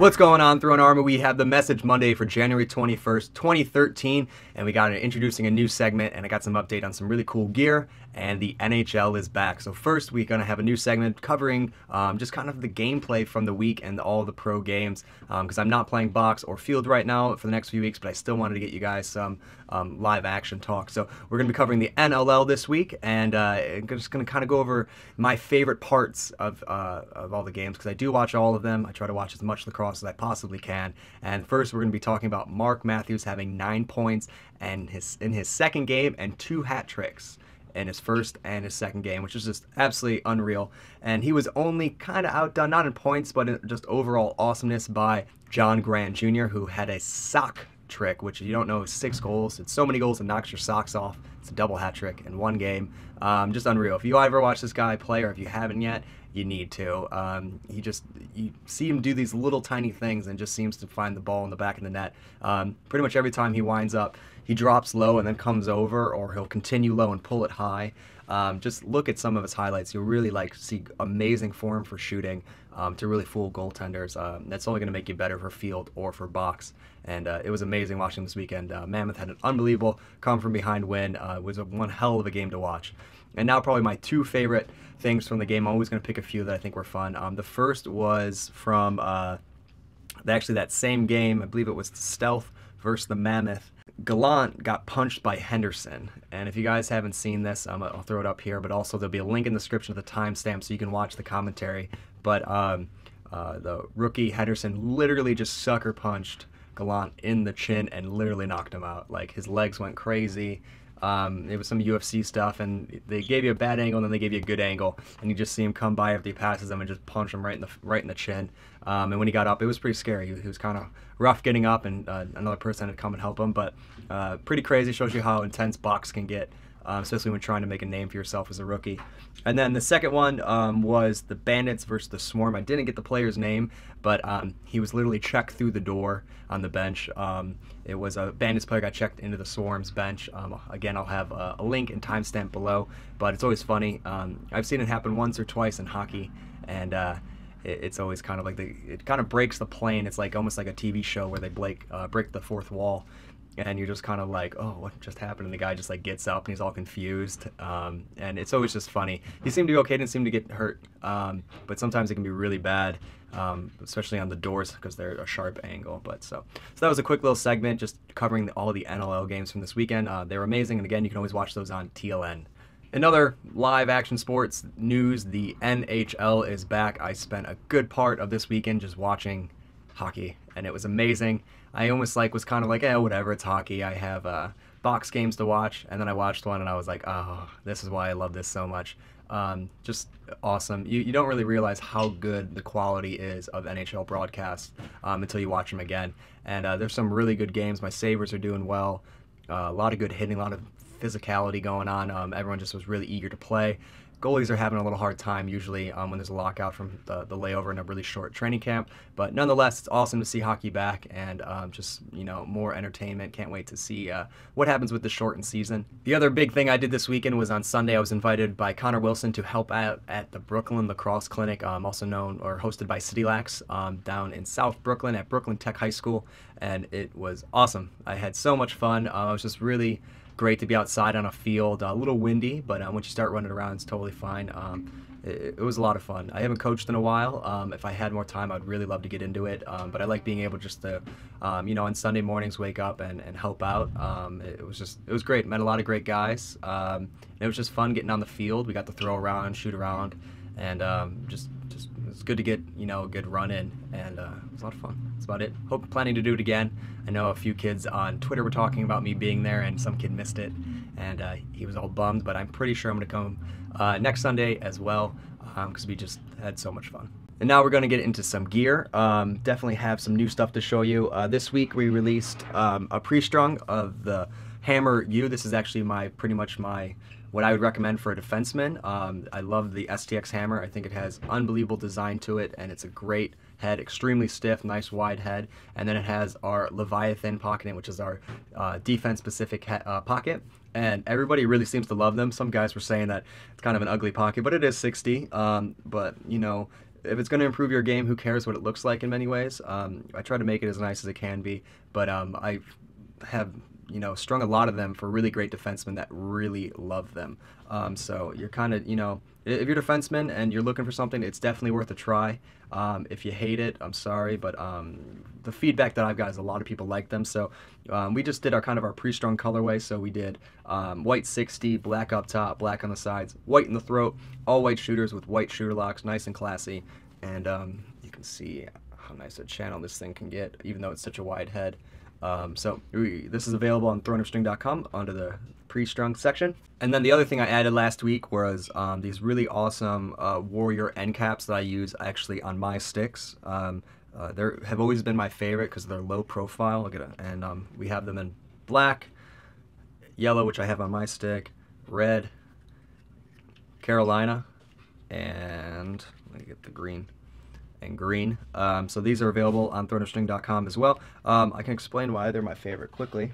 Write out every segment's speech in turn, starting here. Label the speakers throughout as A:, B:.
A: What's going on, Throwing Armor? We have the Message Monday for January 21st, 2013, and we got introducing a new segment, and I got some update on some really cool gear, and the NHL is back. So first, we're going to have a new segment covering just kind of the gameplay from the week and all the pro games, because I'm not playing box or field right now for the next few weeks, but I still wanted to get you guys some live action talk. So we're going to be covering the NLL this week, and I'm just going to kind of go over my favorite parts of all the games, because I do watch all of them. I try to watch as much lacrosse as I possibly can. And first, we're going to be talking about Mark Matthews having 9 points and in his second game and 2 hat tricks in his first and his second game, which is just absolutely unreal. And he was only kind of outdone, not in points, but in just overall awesomeness by John Grant Jr., who had a sock trick, which you don't know is 6 goals. It's so many goals it knocks your socks off. It's a double hat trick in one game. Just unreal. If you ever watch this guy play, or if you haven't yet, you need to. You see him do these little tiny things and just seems to find the ball in the back of the net. Pretty much every time he winds up, he drops low and then comes over, or he'll continue low and pull it high. Just look at some of his highlights. You'll really see amazing form for shooting to really fool goaltenders. That's only going to make you better for field or for box. And it was amazing watching this weekend. Mammoth had an unbelievable come from behind win. It was one hell of a game to watch. And now probably my 2 favorite things from the game. I'm always going to pick a few that I think were fun. The first was from actually that same game. I believe it was Stealth versus the Mammoth. Gallant got punched by Henderson, and if you guys haven't seen this, I'll throw it up here, but also there'll be a link in the description of the timestamp so you can watch the commentary. But the rookie Henderson literally just sucker punched Gallant in the chin and literally knocked him out. Like, his legs went crazy. It was some UFC stuff, and they gave you a bad angle and then they gave you a good angle, and you just see him come by after he passes them and just punch him right in the chin. And when he got up, it was pretty scary. He was kind of rough getting up, and another person had to come and help him, but pretty crazy. Shows you how intense box can get, especially when trying to make a name for yourself as a rookie. And then the second one was the Bandits versus the Swarm. I didn't get the player's name, but he was literally checked through the door on the bench. It was a Bandits player got checked into the Swarm's bench. Again, I'll have a link and timestamp below, but it's always funny. I've seen it happen once or twice in hockey, and it's always kind of like it kind of breaks the plane. It's like almost like a TV show where they break the fourth wall, and you're just kind of like, oh, what just happened? And the guy just get up and he's all confused, and it's always just funny. He seemed to be okay, didn't seem to get hurt, but sometimes it can be really bad, especially on the doors because they're a sharp angle. But so that was a quick little segment just covering all the NLL games from this weekend. They were amazing, and again, you can always watch those on TLN. In other live action sports news, the NHL is back. I spent a good part of this weekend just watching hockey, and it was amazing. I almost was kind of like, whatever, it's hockey. I have box games to watch, and then I watched one, and I was like, oh, this is why I love this so much. Just awesome. You don't really realize how good the quality is of NHL broadcasts until you watch them again. And there's some really good games. My Sabres are doing well. A lot of good hitting, a lot of physicality going on. Everyone just was really eager to play. Goalies are having a little hard time usually when there's a lockout from the layover in a really short training camp. But nonetheless, it's awesome to see hockey back, and just more entertainment. Can't wait to see what happens with the shortened season. The other big thing I did this weekend was on Sunday. I was invited by Connor Wilson to help out at the Brooklyn Lacrosse Clinic, also known or hosted by City Lax, down in South Brooklyn at Brooklyn Tech High School, and it was awesome. I had so much fun. I was just really great to be outside on a field, a little windy, but once you start running around, it's totally fine. It was a lot of fun. I haven't coached in a while. If I had more time, I'd really love to get into it, but I like being able just to, on Sunday mornings, wake up and help out. It was great. Met a lot of great guys. It was just fun getting on the field. We got to throw around, shoot around, and just it's good to get a good run in, and it was a lot of fun. That's about it. Planning to do it again. I know a few kids on Twitter were talking about me being there, and some kid missed it, and he was all bummed, but I'm pretty sure I'm going to come next Sunday as well, because we just had so much fun. And now we're going to get into some gear. Definitely have some new stuff to show you. This week we released a pre-strung of the Hammer U. This is actually pretty much what I would recommend for a defenseman. I love the STX Hammer. I think it has unbelievable design to it, and it's a great head, extremely stiff, nice wide head. And then it has our Leviathan pocket in, which is our defense-specific pocket. And everybody really seems to love them. Some guys were saying that it's kind of an ugly pocket, but it is 60. But if it's going to improve your game, who cares what it looks like in many ways. I try to make it as nice as it can be, but I have strung a lot of them for really great defensemen that really love them. So you're kind of, if you're a defenseman and you're looking for something, it's definitely worth a try. If you hate it, I'm sorry, but the feedback that I've got is a lot of people like them. So we just did our pre-strung colorway. So we did white 60, black up top, black on the sides, white in the throat, all white shooters with white shooter locks, nice and classy. And you can see how nice a channel this thing can get, even though it's such a wide head. This is available on throneofstring.com under the pre-strung section. And then the other thing I added last week was these really awesome Warrior end caps that I use actually on my sticks. They have always been my favorite because they're low profile. Look at it. And we have them in black, yellow, which I have on my stick, red, Carolina, and let me get the green. And green. So these are available on throneofstring.com as well. I can explain why they're my favorite quickly.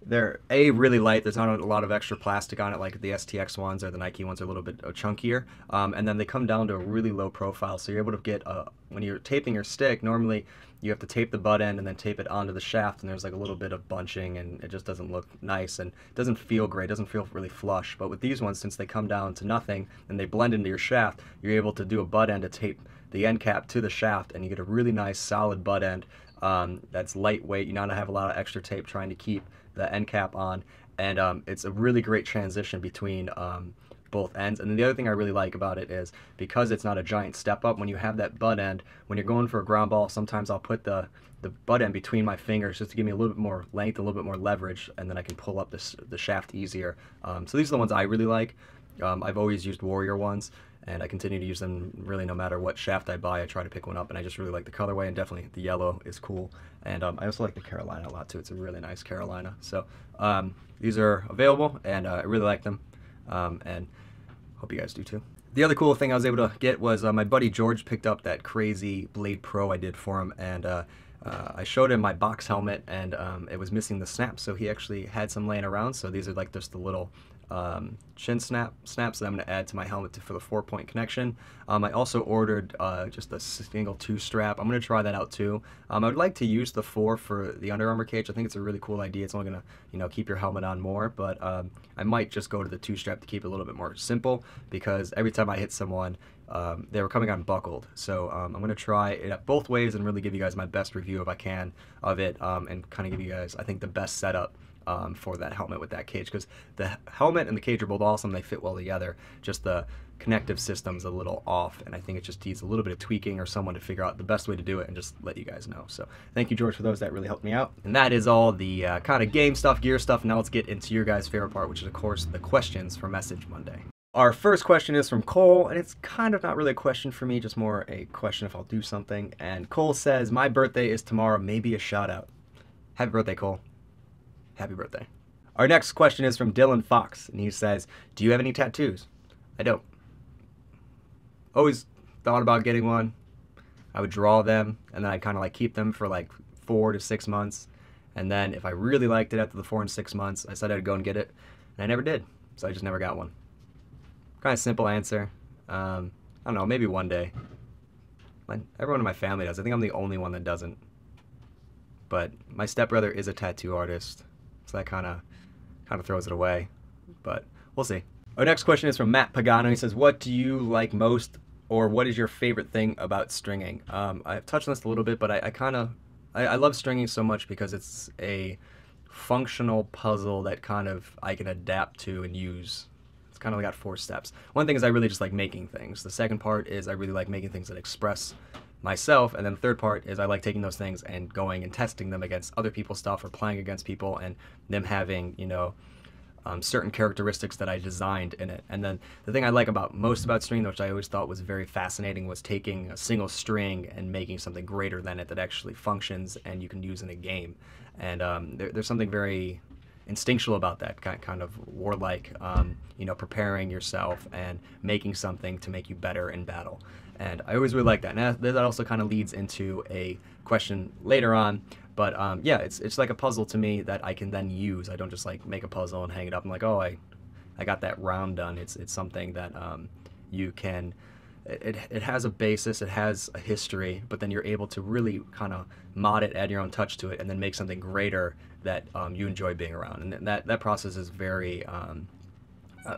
A: They're really light. There's not a lot of extra plastic on it like the STX ones or the Nike ones are a little bit chunkier. And then they come down to a really low profile, so you're able to get, when you're taping your stick, normally you have to tape the butt end and then tape it onto the shaft, and there's like a little bit of bunching and it just doesn't look nice and it doesn't feel great, it doesn't feel really flush. But with these ones, since they come down to nothing and they blend into your shaft, you're able to do a butt end to tape the end cap to the shaft, and you get a really nice solid butt end that's lightweight. You not have a lot of extra tape trying to keep the end cap on, and it's a really great transition between both ends. And then the other thing I really like about it is because it's not a giant step up, when you have that butt end, when you're going for a ground ball, sometimes I'll put the butt end between my fingers just to give me a little bit more length, a little bit more leverage, and then I can pull up the shaft easier. So these are the ones I really like. I've always used Warrior ones, and I continue to use them really no matter what shaft I buy. I try to pick one up, and I just really like the colorway, and definitely the yellow is cool. And I also like the Carolina a lot too. It's a really nice Carolina. So these are available, and I really like them, and hope you guys do too. The other cool thing I was able to get was my buddy George picked up that crazy Blade Pro I did for him, and I showed him my box helmet, and it was missing the snaps, so he actually had some laying around. So these are like just the little chin snaps that I'm going to add to my helmet for the 4-point connection. I also ordered just a single 2-strap. I'm going to try that out too. I would like to use the 4 for the Under Armour cage. I think it's a really cool idea. It's only going to keep your helmet on more, but I might just go to the 2-strap to keep it a little bit more simple, because every time I hit someone, they were coming unbuckled. So I'm going to try it both ways and really give you guys my best review if I can of it, and kind of give you guys, I think, the best setup for that helmet with that cage, because the helmet and the cage are both awesome. They fit well together. Just the connective system's a little off, and I think it just needs a little bit of tweaking or someone to figure out the best way to do it and just let you guys know. So thank you, George, for those. That really helped me out. And that is all the kind of game stuff, gear stuff. Now let's get into your guys' favorite part, which is, of course, the questions for Message Monday. Our first question is from Cole, and it's kind of not really a question for me, just more a question if I'll do something. And Cole says, my birthday is tomorrow, maybe a shout out. Happy birthday, Cole. Happy birthday. Our next question is from Dylan Fox, and he says, do you have any tattoos? I don't. Always thought about getting one. I would draw them, and then I'd kind of like keep them for like 4 to 6 months. And then if I really liked it after the 4 and 6 months, I said I'd go and get it, and I never did. So I just never got one. Kind of simple answer. I don't know, maybe one day. Everyone in my family does. I think I'm the only one that doesn't. But my stepbrother is a tattoo artist, so that kind of throws it away. But we'll see. Our next question is from Matt Pagano. He says, what do you like most, or what is your favorite thing about stringing? I've touched on this a little bit, but I love stringing so much because it's a functional puzzle that I can adapt to and use. It's kind of got 4 steps. One thing is I really just like making things. The second part is I really like making things that express myself, and then the third part is I like taking those things and going and testing them against other people's stuff or playing against people and them having, certain characteristics that I designed in it. And then the thing I like most about stringing, which I always thought was very fascinating, was taking a single string and making something greater than it that actually functions and you can use in a game. And there's something very instinctual about that, kind of warlike, preparing yourself and making something to make you better in battle. And I always really like that. And that also kind of leads into a question later on. But yeah, it's like a puzzle to me that I can then use. I don't just like make a puzzle and hang it up and like, oh, I got that round done. It's something that you can it has a basis, it has a history, but then you're able to really kind of mod it, add your own touch to it, and then make something greater that you enjoy being around. And that process is very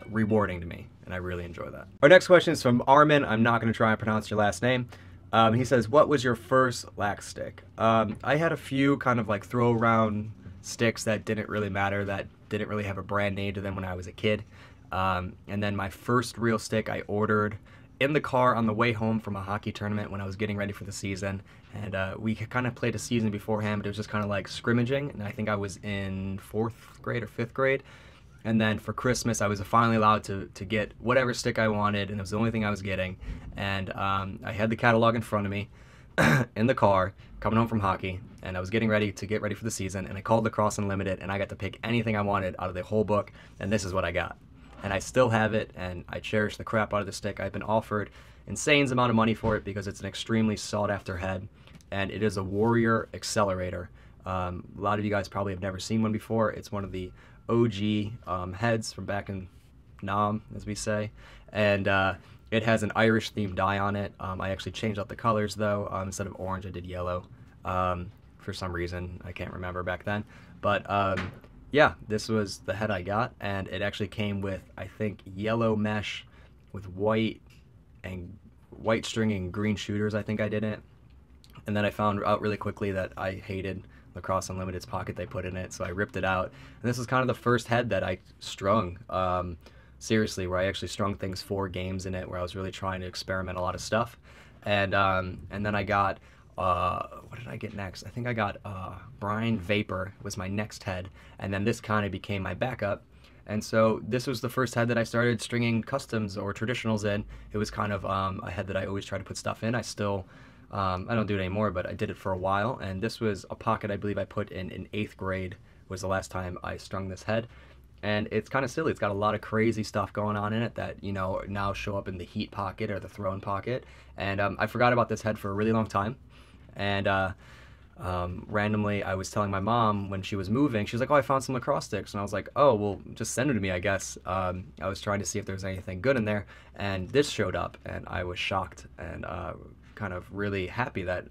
A: rewarding to me, and I really enjoy that. Our next question is from Armand. I'm not going to try and pronounce your last name. He says, what was your first lac stick? I had a few kind of like throw around sticks that didn't really matter, that didn't really have a brand name to them when I was a kid. And then my first real stick I ordered in the car on the way home from a hockey tournament when I was getting ready for the season. And we kind of played a season beforehand, but it was just kind of like scrimmaging. And I think I was in 4th grade or 5th grade. And then for Christmas, I was finally allowed to get whatever stick I wanted, and it was the only thing I was getting. And I had the catalog in front of me in the car, coming home from hockey, and I was getting ready for the season, and I called Lacrosse Unlimited, and I got to pick anything I wanted out of the whole book, and this is what I got. And I still have it, and I cherish the crap out of the stick. I've been offered insane amount of money for it because it's an extremely sought-after head, and it is a Warrior Accelerator. A lot of you guys probably have never seen one before. It's one of the OG heads from back in Nam, as we say, and it has an Irish themed dye on it. I actually changed out the colors though. Instead of orange, I did yellow for some reason. I can't remember back then, but yeah, this was the head I got, and it actually came with, I think, yellow mesh with white string and green shooters. I think I did it, and then I found out really quickly that I hated Lacrosse Unlimited's pocket they put in it, so I ripped it out. And this is kind of the first head that I strung seriously, where I actually strung things 4 games in it, where I was really trying to experiment a lot of stuff. And then I got what did I get next? I think I got Brine Vapor was my next head, and then this kind of became my backup. And so this was the first head that I started stringing customs or traditionals in. It was kind of a head that I always try to put stuff in. I still I don't do it anymore, but I did it for a while, and this was a pocket I believe I put in 8th grade was the last time I strung this head. And it's kind of silly. It's got a lot of crazy stuff going on in it that, you know, now show up in the heat pocket or the thrown pocket. And I forgot about this head for a really long time. And randomly, I was telling my mom when she was moving, she was like, oh, I found some Lacrosse sticks. And I was like, oh, well, just send them to me, I guess. I was trying to see if there was anything good in there. And this showed up, and I was shocked and kind of really happy that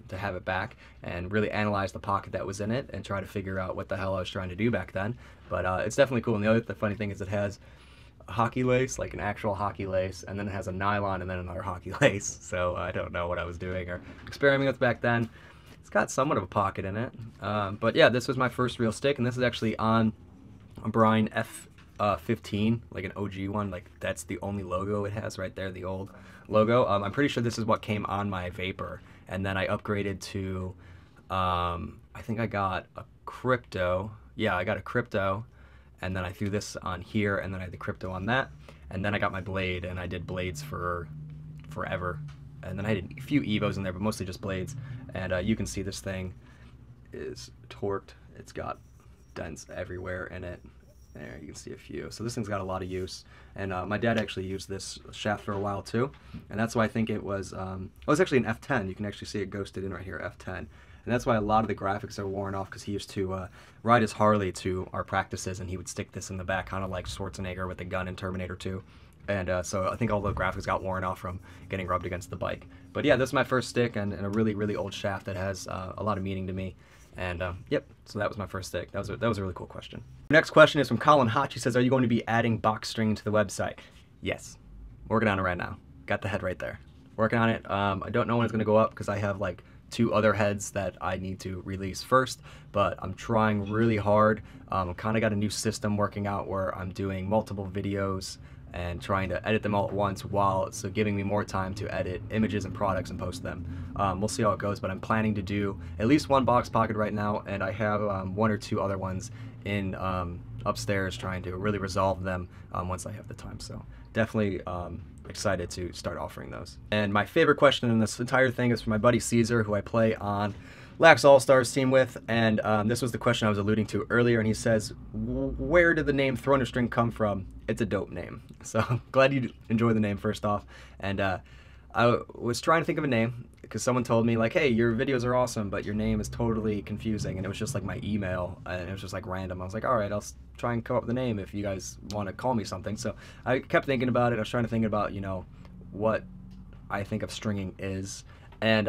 A: to have it back, and really analyze the pocket that was in it and try to figure out what the hell I was trying to do back then. But it's definitely cool. And the funny thing is it has a hockey lace, like an actual hockey lace, and then it has a nylon and then another hockey lace. So I don't know what I was doing or experimenting with back then. It's got somewhat of a pocket in it. But yeah, this was my first real stick, and this is actually on a Brine F15, like an OG one. Like that's the only logo it has right there, the old logo. I'm pretty sure this is what came on my Vapor, and then I upgraded to I think I got a Crypto. Yeah, I got a Crypto, and then I threw this on here, and then I had the Crypto on that, and then I got my Blade, and I did Blades for forever, and then I had a few Evos in there, but mostly just Blades. And you can see this thing is torqued. It's got dents everywhere in it. There, you can see a few. So this thing's got a lot of use. And my dad actually used this shaft for a while too. And that's why I think it was actually an F10. You can actually see it ghosted in right here, F10. And that's why a lot of the graphics are worn off, because he used to ride his Harley to our practices, and he would stick this in the back, kind of like Schwarzenegger with the gun in Terminator 2. And so I think all the graphics got worn off from getting rubbed against the bike. But yeah, this is my first stick, and a really, really old shaft that has a lot of meaning to me. And yep, so that was my first stick. That was a really cool question. Next question is from Colin Hotch. He says, are you going to be adding box string to the website? Yes. Working on it right now. Got the head right there. Working on it. I don't know when it's going to go up because I have like 2 other heads that I need to release first, but I'm trying really hard. I've kind of got a new system working out where I'm doing multiple videos and trying to edit them all at once, while so giving me more time to edit images and products and post them. We'll see how it goes, but I'm planning to do at least 1 box pocket right now, and I have 1 or 2 other ones in upstairs, trying to really resolve them once I have the time. So definitely excited to start offering those. And my favorite question in this entire thing is from my buddy Caesar, who I play on Lax All-Stars team with, and this was the question I was alluding to earlier, and he says, where did the name Throwing a String come from? It's a dope name. So glad you enjoy the name first off. And I was trying to think of a name, because someone told me like, hey, your videos are awesome, but your name is totally confusing, and it was just like my email, and it was just like random. I was like, all right, I'll try and come up with a name if you guys want to call me something. So I kept thinking about it. I was trying to think about, you know, what I think of stringing is, and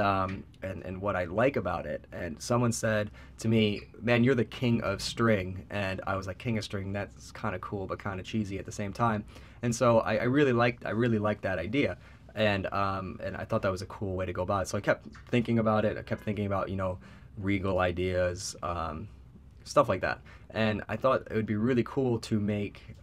A: what I like about it. And someone said to me, "Man, you're the king of string," and I was like, "King of string? That's kind of cool, but kind of cheesy at the same time." And so I really liked that idea, and I thought that was a cool way to go about it. So I kept thinking about it. I kept thinking about regal ideas, stuff like that. And I thought it would be really cool to make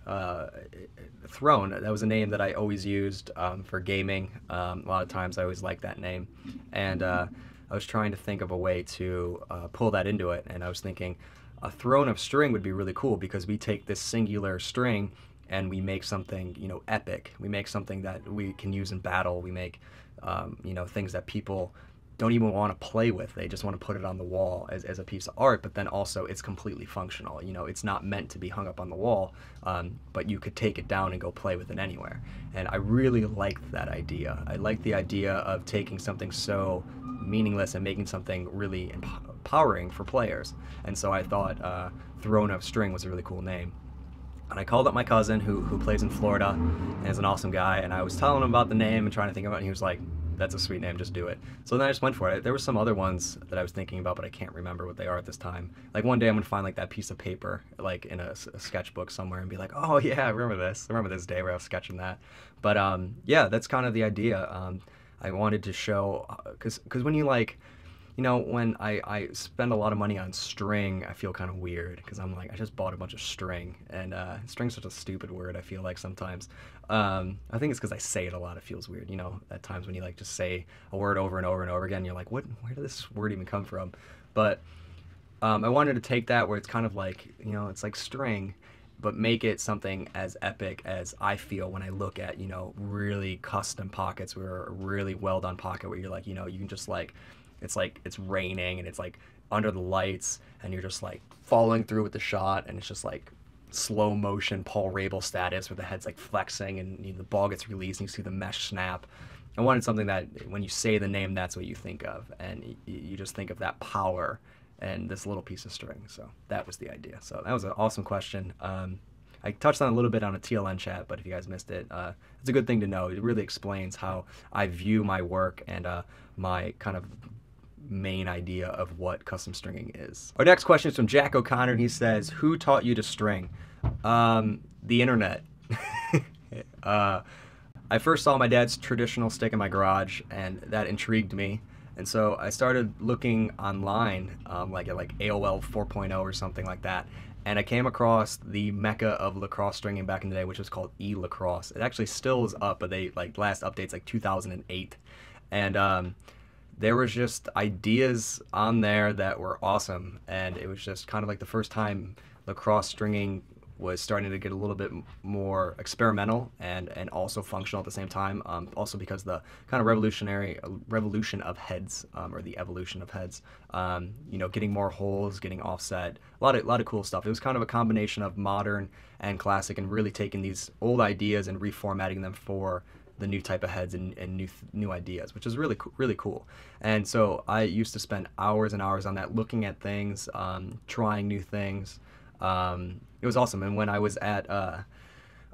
A: Throne. That was a name that I always used for gaming. A lot of times I always liked that name. And I was trying to think of a way to pull that into it. And I was thinking a throne of string would be really cool because we take this singular string and we make something, epic. We make something that we can use in battle. We make, things that people don't even want to play with. They just want to put it on the wall as a piece of art, but then also it's completely functional. It's not meant to be hung up on the wall, but you could take it down and go play with it anywhere. And I really liked that idea. I liked the idea of taking something so meaningless and making something really empowering for players. And so I thought Throne of String was a really cool name. And I called up my cousin who plays in Florida and is an awesome guy, and I was telling him about the name and trying to think about it, and he was like, "That's a sweet name, just do it." So then I just went for it. There were some other ones that I was thinking about, but I can't remember what they are at this time. Like one day I'm gonna find like that piece of paper like in a sketchbook somewhere and be like, "Oh yeah, I remember this. I remember this day where I was sketching that." But yeah, that's kind of the idea. I wanted to show, because when you when I spend a lot of money on string, I feel kind of weird because I'm like, I just bought a bunch of string, and string's such a stupid word, I feel like sometimes. I think it's because I say it a lot, it feels weird, at times when you just say a word over and over and over again, you're like, where did this word even come from? But I wanted to take that where it's kind of like, it's like string, but make it something as epic as I feel when I look at, really custom pockets or a really well done pocket where you're like, you can just it's raining and it's like under the lights and you're just like following through with the shot, and it's just like slow motion Paul Rabel status where the head's like flexing and the ball gets released and you see the mesh snap. I wanted something that when you say the name, that's what you think of, and you just think of that power and this little piece of string. So that was the idea. So that was an awesome question. I touched on a little bit on a TLN chat, but if you guys missed it, it's a good thing to know. It really explains how I view my work and my kind of main idea of what custom stringing is. Our next question is from Jack O'Connor, and he says, "Who taught you to string?" The internet. I first saw my dad's traditional stick in my garage, and that intrigued me. And so I started looking online, like at AOL 4.0 or something like that. And I came across the mecca of lacrosse stringing back in the day, which was called Lacrosse. It actually still is up, but they last update's 2008. And there was just ideas on there that were awesome, and it was just kind of like the first time lacrosse stringing was starting to get a little bit more experimental and also functional at the same time. Also because the kind of revolution of heads, or the evolution of heads, getting more holes, getting offset, a lot of cool stuff. It was kind of a combination of modern and classic, and really taking these old ideas and reformatting them for the new type of heads and new ideas, which is really cool. And so I used to spend hours and hours on that, looking at things, trying new things. It was awesome. And when I was at the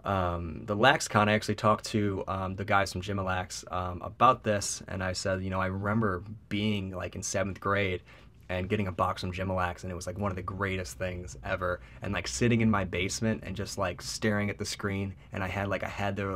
A: LaxCon, I actually talked to the guys from Gymalax about this, and I said, I remember being in 7th grade and getting a box from Gymalax, and it was one of the greatest things ever. And sitting in my basement and just staring at the screen, and I had their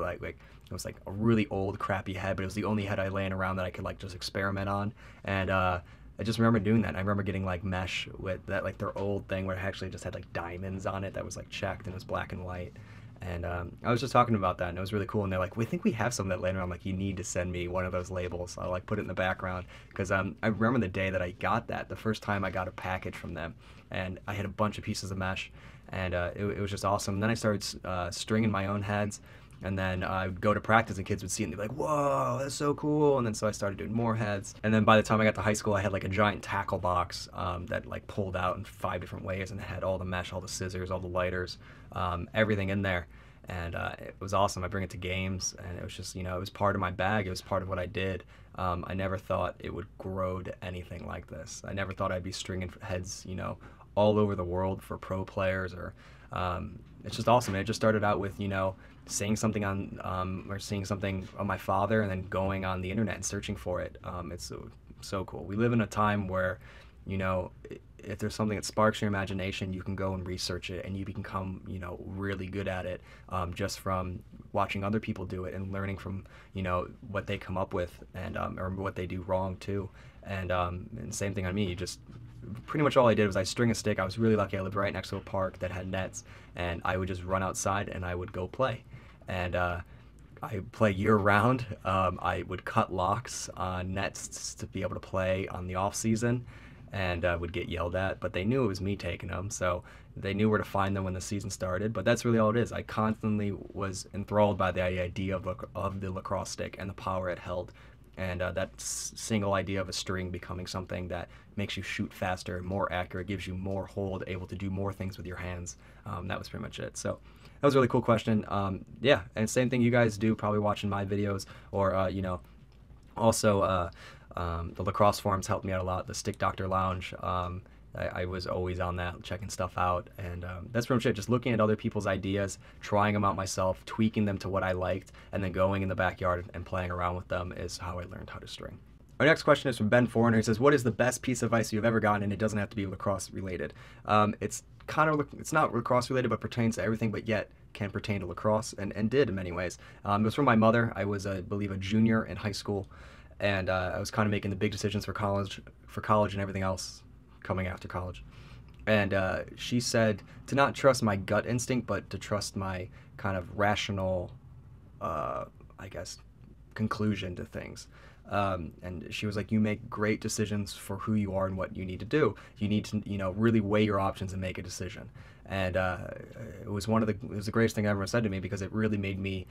A: it was a really old crappy head, but it was the only head I laying around that I could just experiment on. And I just remember doing that. And I remember getting mesh with that, their old thing where it actually just had diamonds on it that was checked and it was black and white. And I was just talking about that, and it was really cool. And they're like, "We think we have some of that laying around." I'm like, "You need to send me one of those labels. I'll put it in the background." Because I remember the day that I got that, the first time I got a package from them, and I had a bunch of pieces of mesh, and it was just awesome. And then I started stringing my own heads. And then I would go to practice and kids would see it and they'd be like, "Whoa, that's so cool." And then so I started doing more heads. And then by the time I got to high school, I had a giant tackle box that pulled out in 5 different ways, and it had all the mesh, all the scissors, all the lighters, everything in there. And it was awesome. I bring it to games, and it was just, it was part of my bag. It was part of what I did. I never thought it would grow to anything like this. I never thought I'd be stringing heads, all over the world for pro players, or it's just awesome. And it just started out with, you know, seeing something on or seeing something on my father, and then going on the internet and searching for it. It's so cool. We live in a time where, you know, if there's something that sparks your imagination, you can go and research it, and you become, you know, really good at it, just from watching other people do it and learning from, you know, what they come up with, and or what they do wrong too. And same thing on me. You just pretty much all I did was I string a stick. I was really lucky. I lived right next to a park that had nets, and I would just run outside and I would go play. And I play year round. I would cut locks on nets to be able to play on the off season, and would get yelled at, but they knew it was me taking them, so they knew where to find them when the season started. But that's really all it is. I constantly was enthralled by the idea of the lacrosse stick and the power it held, and that single idea of a string becoming something that makes you shoot faster, more accurate, gives you more hold, able to do more things with your hands. That was pretty much it. So that was a really cool question. Yeah, and same thing you guys do, probably watching my videos, or you know, also the lacrosse forums helped me out a lot. The Stick Doctor Lounge, I was always on that, checking stuff out, and that's pretty much it. Just looking at other people's ideas, trying them out myself, tweaking them to what I liked, and then going in the backyard and playing around with them is how I learned how to string. Our next question is from Ben Foreigner. He says, "What is the best piece of advice you've ever gotten?" And it doesn't have to be lacrosse related. It's not lacrosse related, but pertains to everything, but yet can pertain to lacrosse, and did in many ways. It was from my mother. I was, I believe, a junior in high school, and I was kind of making the big decisions for college and everything else coming after college. And she said to not trust my gut instinct, but to trust my kind of rational, I guess, conclusion to things. And she was like, you make great decisions for who you are and what you need to do. You need to, you know, really weigh your options and make a decision. And it was the greatest thing everyone said to me, because it really made me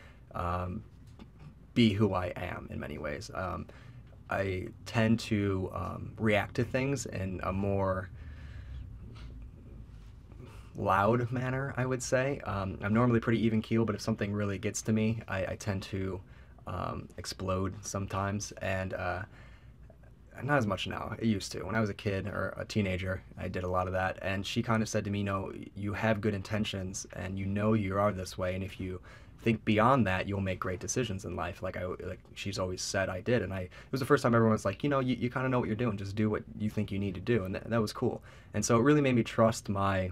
A: be who I am in many ways. I tend to react to things in a more loud manner, I would say. I'm normally pretty even keel, but if something really gets to me, I tend to explode sometimes, and not as much now. I used to. When I was a kid or a teenager, I did a lot of that, and she kind of said to me, no, you have good intentions, and you know you are this way, and if you think beyond that, you'll make great decisions in life. Like she's always said I did, and it was the first time everyone was like, you know, you kind of know what you're doing, just do what you think you need to do, and that was cool. And so it really made me trust my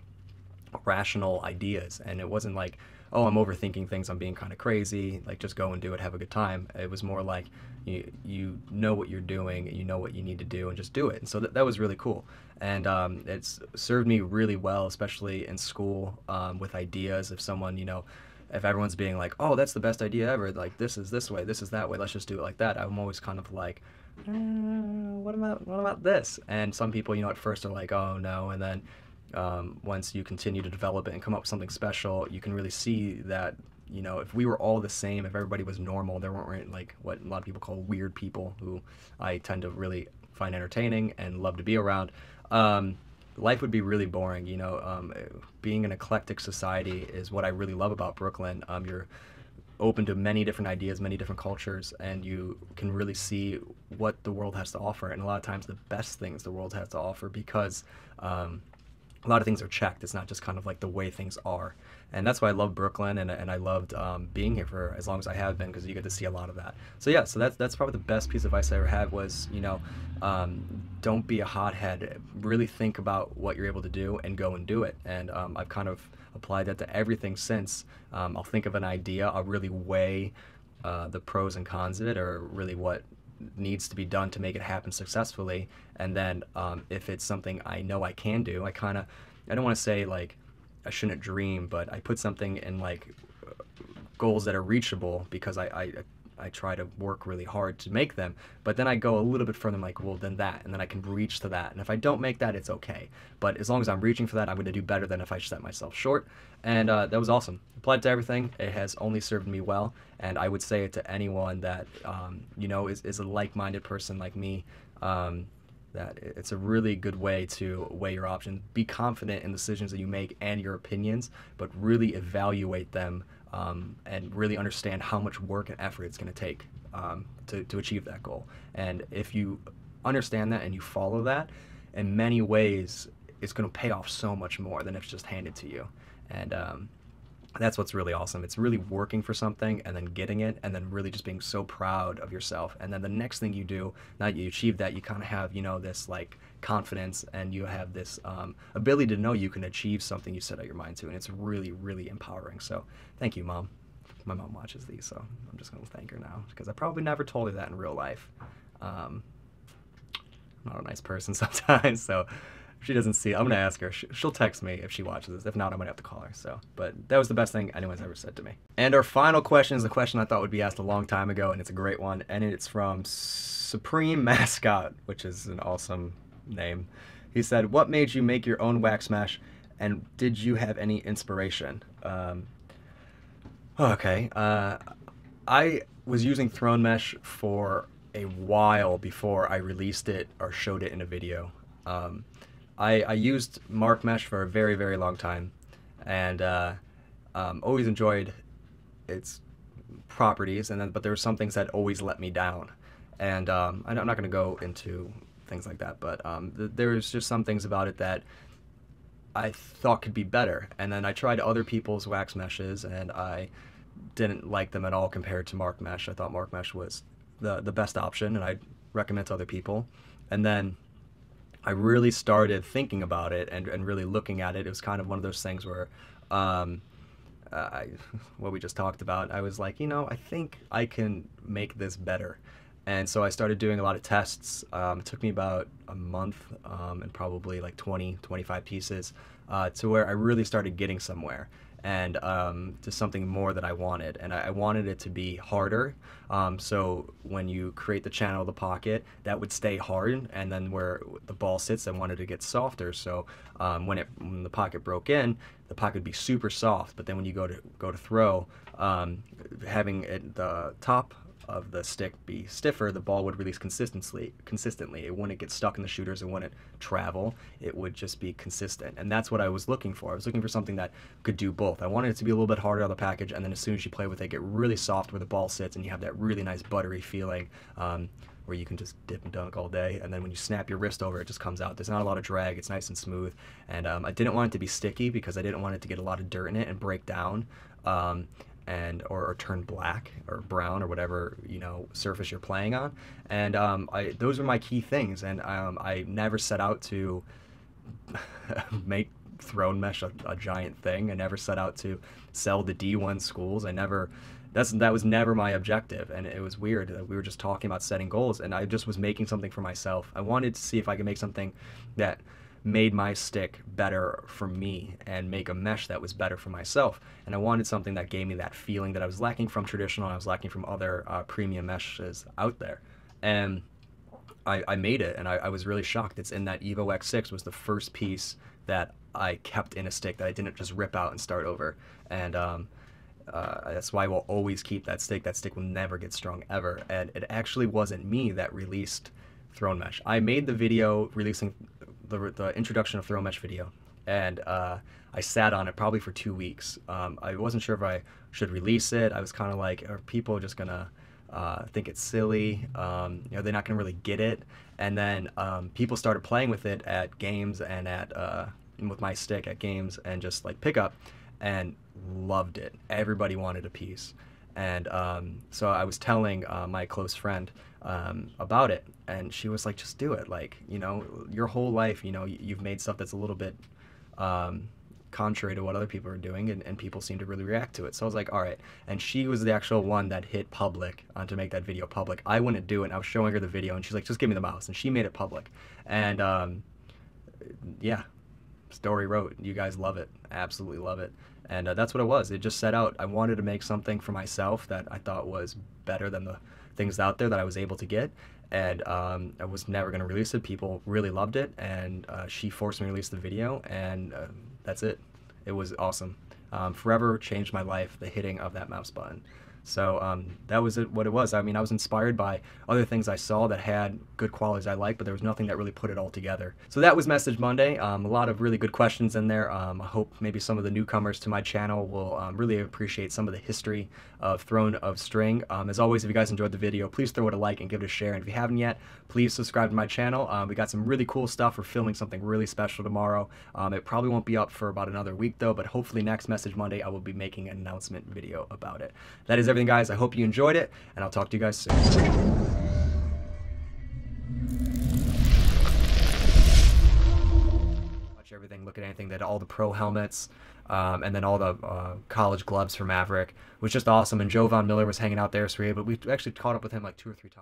A: rational ideas, and it wasn't like, oh, I'm overthinking things, I'm being kind of crazy, like just go and do it, have a good time. It was more like you know what you're doing, and you know what you need to do, and just do it. And so that was really cool, and it's served me really well, especially in school, with ideas. If someone, you know, if everyone's being like, oh, that's the best idea ever, like this is this way, this is that way, let's just do it like that, I'm always kind of like, what about this? And some people, you know, at first are like, oh no, and then once you continue to develop it and come up with something special, you can really see that, you know, if we were all the same, if everybody was normal, there weren't like what a lot of people call weird people, who I tend to really find entertaining and love to be around, life would be really boring. You know, being an eclectic society is what I really love about Brooklyn. You're open to many different ideas, many different cultures, and you can really see what the world has to offer, and a lot of times the best things the world has to offer, because a lot of things are checked. It's not just kind of like the way things are. And that's why I love Brooklyn, and I loved being here for as long as I have been, because you get to see a lot of that. So yeah, so that's probably the best piece of advice I ever had was, you know, don't be a hothead. Really think about what you're able to do and go and do it. And I've kind of applied that to everything since. I'll think of an idea, I'll really weigh the pros and cons of it, or really what needs to be done to make it happen successfully. And then if it's something I know I can do, I don't want to say like I shouldn't dream, but I put something in like goals that are reachable, because I try to work really hard to make them, but then I go a little bit further, I'm like, well, then that, and then I can reach to that, and if I don't make that, it's okay, but as long as I'm reaching for that, I'm going to do better than if I set myself short. And that was awesome. Applied to everything. It has only served me well, and I would say it to anyone that you know, is a like-minded person like me, that it's a really good way to weigh your options. Be confident in the decisions that you make and your opinions, but really evaluate them, and really understand how much work and effort it's going to take to achieve that goal. And if you understand that and you follow that, in many ways, it's going to pay off so much more than if it's just handed to you. And that's what's really awesome. It's really working for something and then getting it and then really just being so proud of yourself. And then the next thing you do, now that you achieve that, you kind of have, you know, this like confidence, and you have this ability to know you can achieve something you set out your mind to. And it's really, really empowering. So thank you, Mom. My mom watches these, so I'm just going to thank her now, because I probably never told her that in real life. I'm not a nice person sometimes, so if she doesn't see it, I'm going to ask her. She'll text me if she watches this. If not, I'm going to have to call her. So, but that was the best thing anyone's ever said to me. And our final question is a question I thought would be asked a long time ago, and it's a great one. And it's from Supreme Mascot, which is an awesome name. He said, "What made you make your own wax mesh, and did you have any inspiration?" Okay. I was using Throne Mesh for a while before I released it or showed it in a video. I used Mark Mesh for a very, very long time, and always enjoyed its properties, but there were some things that always let me down. And I'm not going to go into things like that, but there's just some things about it that I thought could be better. And then I tried other people's wax meshes, and I didn't like them at all compared to Mark Mesh. I thought Mark Mesh was the best option, and I'd recommend to other people. And then I really started thinking about it and really looking at it. It was kind of one of those things where, what we just talked about, I was like, you know, I think I can make this better. And so I started doing a lot of tests. It took me about a month and probably like 20, 25 pieces to where I really started getting somewhere, and to something more that I wanted. And I wanted it to be harder. So when you create the channel of the pocket, that would stay hard, and then where the ball sits, I wanted to get softer. So when the pocket broke in, the pocket would be super soft. But then when you go to throw, having the top of the stick be stiffer, the ball would release consistently. It wouldn't get stuck in the shooters, it wouldn't travel, it would just be consistent. And that's what I was looking for. I was looking for something that could do both. I wanted it to be a little bit harder on the package, and then as soon as you play with it, get really soft where the ball sits, and you have that really nice buttery feeling where you can just dip and dunk all day, and then when you snap your wrist over, it just comes out. There's not a lot of drag, it's nice and smooth. And I didn't want it to be sticky because I didn't want it to get a lot of dirt in it and break down. Or turn black or brown or whatever, you know, surface you're playing on. And those are my key things. And I never set out to make Throne Mesh a giant thing. I never set out to sell the D1 schools. That was never my objective. And it was weird that we were just talking about setting goals, and I just was making something for myself. I wanted to see if I could make something that made my stick better for me and make a mesh that was better for myself. And I wanted something that gave me that feeling that I was lacking from traditional, and I was lacking from other premium meshes out there. And I made it, and I was really shocked. It's in that Evo X6 was the first piece that I kept in a stick that I didn't just rip out and start over. And that's why I will always keep that stick. That stick will never get strong ever. And it actually wasn't me that released Throne Mesh. I made the video releasing the introduction of Throne Mesh video, and I sat on it probably for 2 weeks. I wasn't sure if I should release it. I was kind of like, are people just gonna think it's silly? You know, they're not gonna really get it. And then people started playing with it at games and with my stick at games and just like pickup, and loved it. Everybody wanted a piece. And so I was telling my close friend about it, and she was like, just do it. Like, you know, your whole life, you know, you've made stuff that's a little bit contrary to what other people are doing, and people seem to really react to it. So I was like, all right. And she was the actual one that hit public to make that video public. I wouldn't do it, and I was showing her the video, and she's like, just give me the mouse. And she made it public. And yeah, story wrote. You guys love it. Absolutely love it. And that's what it was. It just set out. I wanted to make something for myself that I thought was better than the things out there that I was able to get. And I was never going to release it. People really loved it. And she forced me to release the video. And that's it. It was awesome. Forever changed my life, the hitting of that mouse button. So that was what it was. I mean, I was inspired by other things I saw that had good qualities I liked, but there was nothing that really put it all together. So that was Message Monday. A lot of really good questions in there. I hope maybe some of the newcomers to my channel will really appreciate some of the history of Throne of String. As always, if you guys enjoyed the video, please throw it a like and give it a share. And if you haven't yet, please subscribe to my channel. We got some really cool stuff. We're filming something really special tomorrow. It probably won't be up for about another week though, but hopefully next Message Monday I will be making an announcement video about it. That is everything, guys. I hope you enjoyed it, and I'll talk to you guys soon. Watch everything, look at anything, that all the pro helmets, and then all the college gloves for Maverick was just awesome. And Joe Von Miller was hanging out there, so we actually caught up with him like 2 or 3 times.